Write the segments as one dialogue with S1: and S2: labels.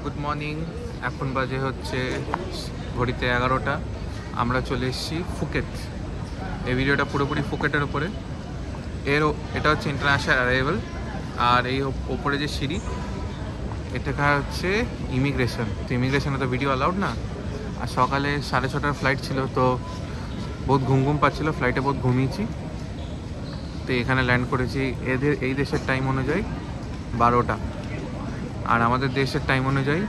S1: Good morning. এখন বাজে হচ্ছে ঘড়িতে 11টা। আমরা চলে এসেছি ফুকেট। এই ভিডিওটা পুরোপুরি ফুকেটের ওপরে। এটা হচ্ছে ইন্টারন্যাশনাল অ্যারাইভাল। আর এই ওপরে যে সিঁড়ি, এটা হচ্ছে ইমিগ্রেশন। তো ইমিগ্রেশনে তো ভিডিও অ্যালাউড না। আর সকালে 6:30টার ফ্লাইট ছিল, তো বহুত ঘুম পাচ্ছিল, ফ্লাইটে বহুত ঘুমিয়েছি। তো এখানে ল্যান্ড করেছি এই দেশের টাইম অনুযায়ী 12টা, আর আমাদের দেশের টাইম অনুযায়ী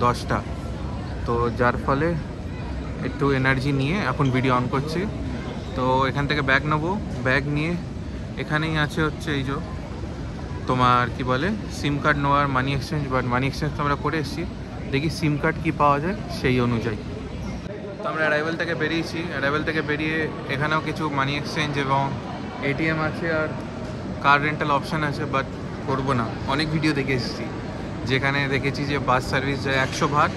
S1: 10টা। তো যার ফলে একটু এনার্জি নিয়ে এখন ভিডিও অন করছি। তো এখান থেকে ব্যাগ নেবো। ব্যাগ নিয়ে এখানেই আছে হচ্ছে এই যে তোমার কি বলে সিম কার্ড নেওয়ার money exchange. But money exchange তো আমরা করে এসেছি, দেখি সিম কার্ড কী পাওয়া যায় সেই অনুযায়ী। তো আমরা অ্যারাইভেল থেকে বেরিয়েছি। অ্যারাইভেল থেকে বেরিয়ে এখানেও কিছু মানি এক্সচেঞ্জ এবং এটিএম আছে, আর কার রেন্টাল অপশান আছে, বাট করবো না। অনেক ভিডিও দেখে এসেছি যেখানে দেখেছি যে বাস সার্ভিস যায় 100 ভাট,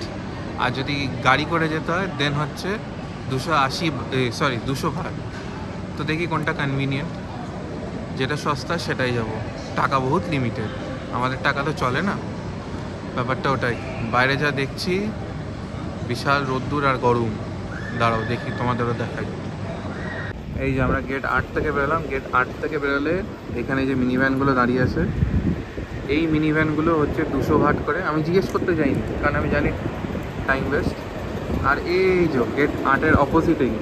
S1: আর যদি গাড়ি করে যেতে হয় দেন হচ্ছে 200 ভাট। তো দেখি কোনটা কনভিনিয়েন্ট, যেটা সস্তা সেটাই যাব। টাকা বহুত লিমিটেড, আমাদের টাকা তো চলে না, ব্যাপারটা ওটাই। বাইরে যা দেখছি বিশাল রোদ্দুর আর গরম। দাঁড়াও দেখি তোমাদেরও দেখাই। এই যে আমরা গেট 8 থেকে বেরোলাম। গেট 8 থেকে বেরোলে এখানে যে মিনি ভ্যানগুলো দাঁড়িয়ে আছে, এই মিনি ভ্যানগুলো হচ্ছে 200 ভাট করে। আমি জিজ্ঞেস করতে যাইনি কারণ আমি জানি টাইম ওয়েস্ট। আর এই যে গেট 8-এর অপোজিটেই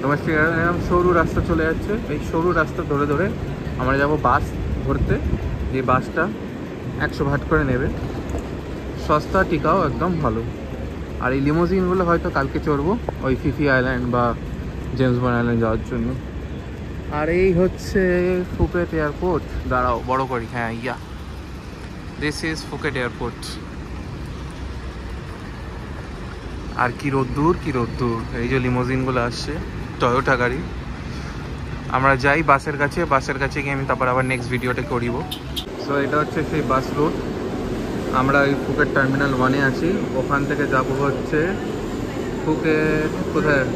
S1: ডোমেস্টিক এরকম সরু রাস্তা চলে যাচ্ছে। এই সরু রাস্তা ধরে ধরে আমরা যাব বাস ধরতে। এই বাসটা 100 ভাট করে নেবে, সস্তা টিকাও একদম ভালো। আর এই লিমোজিনগুলো হয়তো কালকে চড়বো ওই ফিফি আইল্যান্ড বা জেমস বন্ড আইল্যান্ড যাওয়ার জন্য। আর এই হচ্ছে ফুকেট এয়ারপোর্ট। দাঁড়াও বড় করি, হ্যাঁ ইয়া, দিস ইজ ফুকেট এয়ারপোর্ট। আর কি রোদ্দুর, কি রোদ্দুর। এই যে লিমোজিনগুলো আসছে, টয়োটা গাড়ি। আমরা যাই বাসের কাছে, বাসের কাছে গিয়ে আমি তারপর আবার নেক্সট ভিডিওটা করিব। সো এটা হচ্ছে সেই বাস রুট। আমরা ওই ফুকেট টার্মিনাল 1-এ আছি। ওখান থেকে যাব হচ্ছে ফুকেট, কোথায়,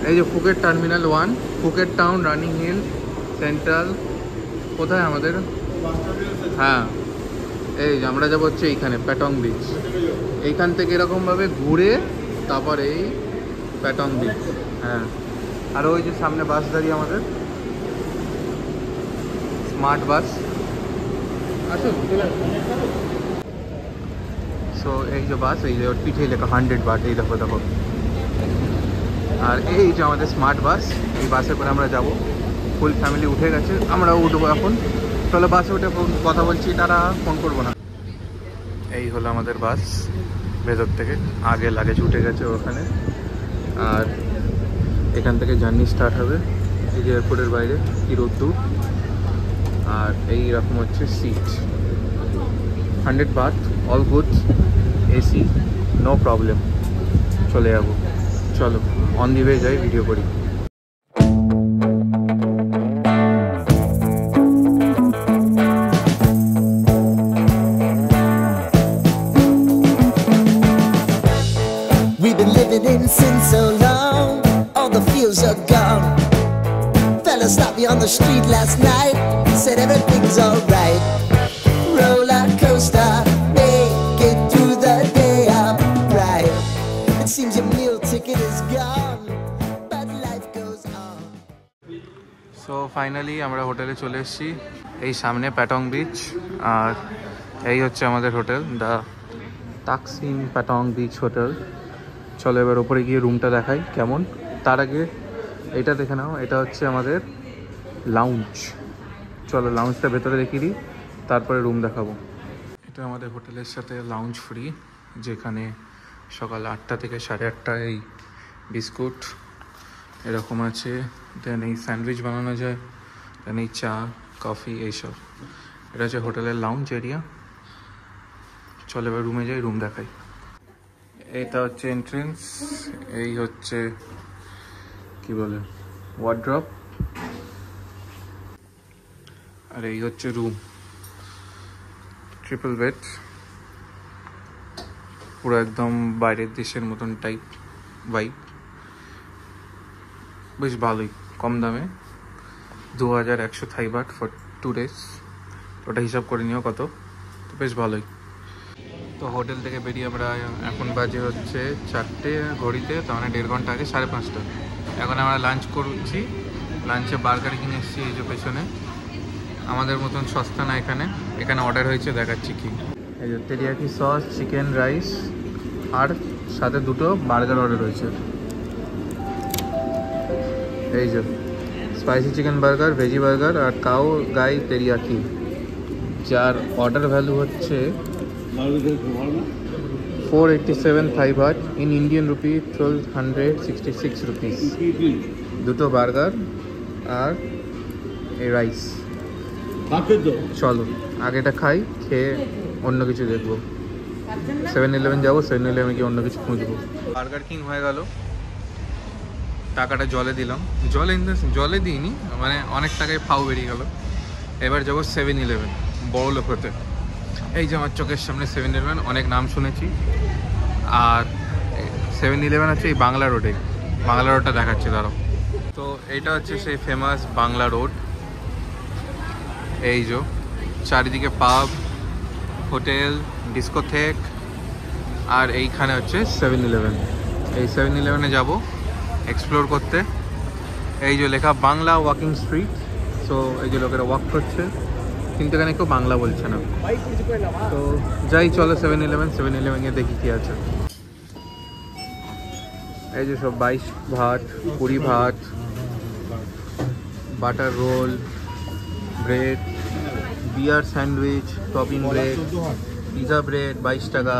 S1: এই যে Phuket terminal 1, Phuket town, running hill, central, কোথায় আমাদের, হ্যাঁ এই যে আমরা যাবো হচ্ছে এইখানে প্যাটং বিচ। এইখান থেকে এরকমভাবে ঘুরে তারপর এই প্যাটং বিচ। হ্যাঁ, আর ওই যে সামনে বাস দাঁড়িয়ে আমাদের, স্মার্ট বাস। আসুন। সো এই যে বাস, এই যে ওর পিঠে লেখা 100 ভাট, এই দেখো দেখো। আর এই যে আমাদের স্মার্ট বাস, এই বাসে করে আমরা যাব। ফুল ফ্যামিলি উঠে গেছে, আমরাও উঠবো এখন। চলো বাসে উঠে কথা বলছি, তারা ফোন করবো না। এই হলো আমাদের বাস ভেতর থেকে। আগে লাগেজ উঠে গেছে ওখানে। আর এখান থেকে জার্নি স্টার্ট হবে। এই যে এয়ারপোর্টের বাইরে কি রোদ্দুর। আর এই রকম হচ্ছে seat, 100 baht, all good, AC, no problem. চলে যাবো, চলো অন দি ওয়ে যাই, ভিডিও করি।
S2: We've been living in sin so long, all the feels are gone. Fella stopped me on the street last night, said everything's alright. Roller coaster, make it through the day, I'm right. It seems your meal ticket is gone, but life goes on.
S1: So finally আমরা হোটেলে চলে এসেছি। এই সামনে প্যাটং beach, আর এই হচ্ছে আমাদের hotel, the Taksim Patong beach hotel. চলো এবার ওপরে গিয়ে রুমটা দেখাই কেমন। তার আগে এটা দেখে নাও, এটা হচ্ছে আমাদের লাউঞ্জ। চলো লাউঞ্জটা ভেতরে দেখিয়ে দিই, তারপরে রুম দেখাবো। এটা আমাদের হোটেলের সাথে লাউঞ্জ ফ্রি, যেখানে সকাল 8টা থেকে 8:30 এই বিস্কুট এরকম আছে। দেন এই স্যান্ডউইচ বানানো যায়, দেন এই চা, কফি, এইসব। এটা হচ্ছে হোটেলের লাউঞ্জ এরিয়া। চলো এবার রুমে যাই, রুম দেখাই। এটা হচ্ছে এন্ট্রেন্স, এই হচ্ছে কি বলে ওয়ার্ড্রপ, আর এই হচ্ছে রুম। ট্রিপল বেড, পুরো একদম বাইরের দেশের মতন টাইপ ভাইব। বেশ ভালোই, কম দামে। 2100 থাই বাট ফর 2 days। ওটা হিসাব করে নিও কত, তো বেশ ভালোই। তো হোটেল থেকে বেরিয়ে আমরা এখন বাজে হচ্ছে 4টে ঘড়িতে, তার মানে 1.5 ঘন্টা আগে 5:30। এখন আমরা লাঞ্চ করছি। লাঞ্চে বার্গার কিনে এসেছি এই যে পেছনে। আমাদের মতন সস্তা না এখানে। এখানে অর্ডার হয়েছে, দেখাচ্ছি কি। এই যে তেরিয়াকি সস, চিকেন, রাইস আর সাথে 2টো বার্গার অর্ডার হয়েছে। এই যে spicy chicken burger, veggie burger আর কাউ গাই তেরিয়াকি, যার অর্ডার ভ্যালু হচ্ছে 487 Thai baht, in Indian rupee 1266 rupees। 2টো বার্গার আর এই রাইস। চলো আগেটা খাই, খেয়ে অন্য কিছু দেখবো। 7-Eleven যাবো, 7-Eleven গিয়ে অন্য কিছু খুঁজবো। বার্গার কিং হয়ে গেল, টাকাটা জলে দিলাম। জলে দিইনি, মানে অনেক টাকায় ফাও বেরিয়ে গেল। এবার যাবো 7-Eleven, বড় লোক হতে। এই যে আমার চোখের সামনে 7-Eleven, অনেক নাম শুনেছি। আর 7-Eleven হচ্ছে এই বাংলা রোডে। বাংলা রোডটা দেখাচ্ছি দাঁড়াও। তো এইটা হচ্ছে সেই ফেমাস বাংলা রোড। এই যে চারিদিকে পাব, হোটেল, ডিস্কোথেক, আর এইখানে হচ্ছে 7-Eleven। এই 7-Eleven-এ যাবো এক্সপ্লোর করতে। এই যে লেখা বাংলা ওয়াকিং স্ট্রিট। সো এই যে লোকেরা ওয়াক করছে, কিন্তু এখানে কেউ বাংলা বলছে না। তো যাই, চলো 7-Eleven গিয়ে দেখি কি আছে। এই যে সব 22 baht, 20 baht, butter roll, bread, beer sandwich, topping bread, pizza bread 22 টাকা।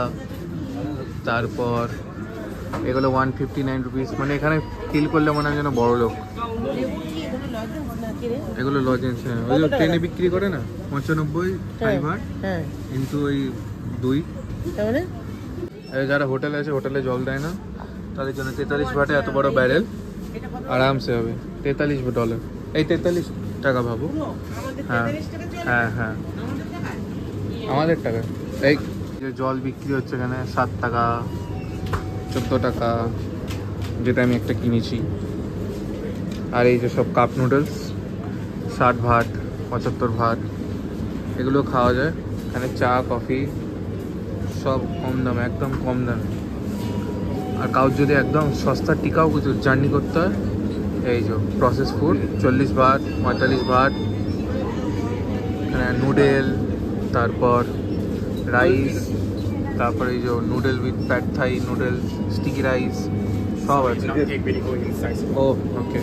S1: তারপর এগুলো 159 রুপিস। মানে এখানে ফিল করলে মনে হয় যেন বড় লোক। এগুলো লজেন্স, হ্যাঁ, ওই যে ট্রেনে বিক্রি করে না 95 Thai baht, কিন্তু ওই 2। যারা হোটেলে আছে, হোটেলে জল দেয় না, তাদের জন্য 43 বাটে এত বড় ব্যারেল আরামসে হবে। $43, এই 43 টাকা ভাবো। হ্যাঁ হ্যাঁ হ্যাঁ, আমাদের টাকা। এই যে জল বিক্রি হচ্ছে এখানে 7 টাকা, 14 টাকা, যেটা আমি একটা কিনেছি। আর এই যে সব কাপ নুডলস 60 ভাট, 75 ভাট, এগুলো খাওয়া যায়। এখানে চা, কফি সব কম দামে, একদম কম দামে। আর কাউ যদি একদম সস্তা টিকাও কিছু জার্নি করতে হয়, এই যে প্রসেস ফুড 40 ভাট, 45 ভাট। এখানে নুডেল, তারপর রাইস, তারপরে এই যে noodle with pad Thai noodle, sticky rice সব আছে। ও ওকে।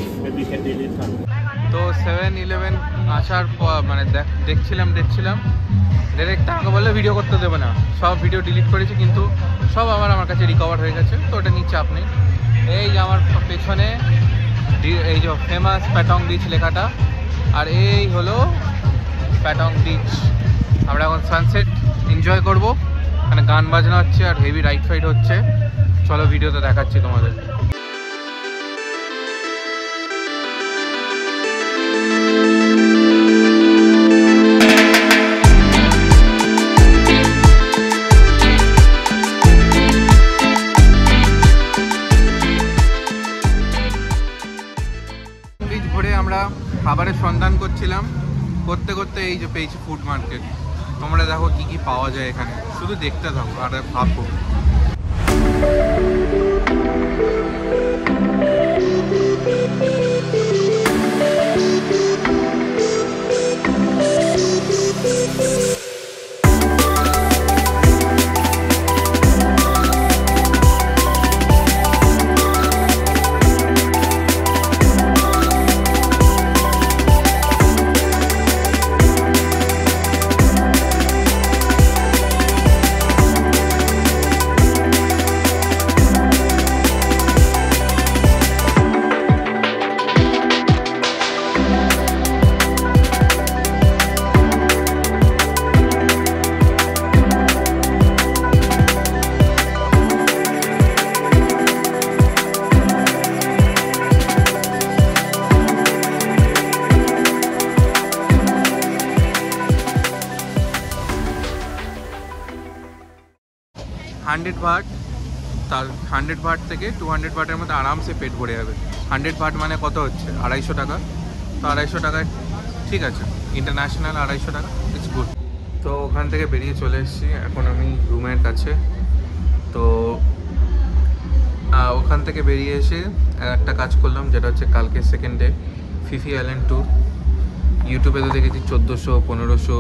S1: তো 7-Eleven আসার পর মানে দেখছিলাম ডাইরেক্ট আমাকে বললে ভিডিও করতে দেবে না। সব ভিডিও ডিলিট করেছি, কিন্তু সব আমার কাছে রিকভার হয়ে গেছে। তো ওটা নিয়ে চাপ নেই। এই যে আমার পেছনে এই যে ফেমাস প্যাটং বিচ লেখাটা, আর এই হলো প্যাটং বিচ। আমরা এখন সানসেট এনজয় করবো। এখানে গান বাজনা হচ্ছে আর হেভি রাইড ফাইড হচ্ছে। চলো ভিডিওতে দেখাচ্ছি তোমাদের। বিচ ঘুরে আমরা খাবারের সন্ধান করছিলাম, করতে করতে এই যে পেয়েছি ফুড মার্কেট। তোমরা দেখো কি কি পাওয়া যায় এখানে, শুধু দেখতে থাকো আর ভাবো। $100 ভাট, তার 100 ভাট থেকে 200 ভাটের মধ্যে আরামসে পেট ভরে যাবে। 100 ভাট মানে কত হচ্ছে? 250 টাকা। তো 250 টাকায় ঠিক আছে, ইন্টারন্যাশনাল 250 টাকা, ইটস গুড। তো ওখান থেকে বেরিয়ে চলে এসেছি, এখন আমি রুমের কাছে। তো ওখান থেকে বেরিয়ে এসে একটা কাজ করলাম, যেটা হচ্ছে কালকে second day Phi Phi island tour. ইউটিউবে তো দেখেছি 1400, 1500,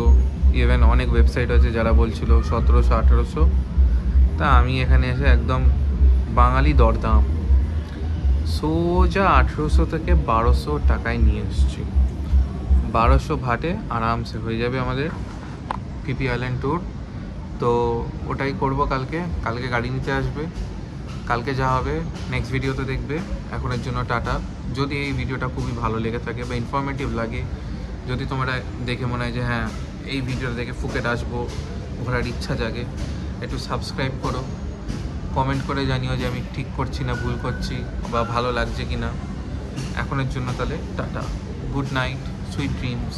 S1: ইভেন অনেক ওয়েবসাইট আছে যারা বলছিল 1700, 1800। তা আমি এখানে এসে একদম বাঙালি দরদাম সোজা 1800 থেকে 1200 টাকায় নিয়ে এসেছি। 1200 ভাটে আরামসে হয়ে যাবে আমাদের ফিফি আইল্যান্ড ট্যুর। তো ওটাই করব কালকে গাড়ি নিতে আসবে। কালকে যা হবে নেক্সট ভিডিওতে দেখবে। এখনের জন্য টাটা। যদি এই ভিডিওটা খুবই ভালো লেগে থাকে বা ইনফরমেটিভ লাগে, যদি তোমরা দেখে মনে হয় যে হ্যাঁ এই ভিডিওটা দেখে ফুকেট আসবো, ঘোরার ইচ্ছা জাগে, একটু সাবস্ক্রাইব করো, কমেন্ট করে জানিও যে আমি ঠিক করছি না ভুল করছি বা ভালো লাগছে কি না। এখনের জন্য তাহলে tata, good night, sweet dreams.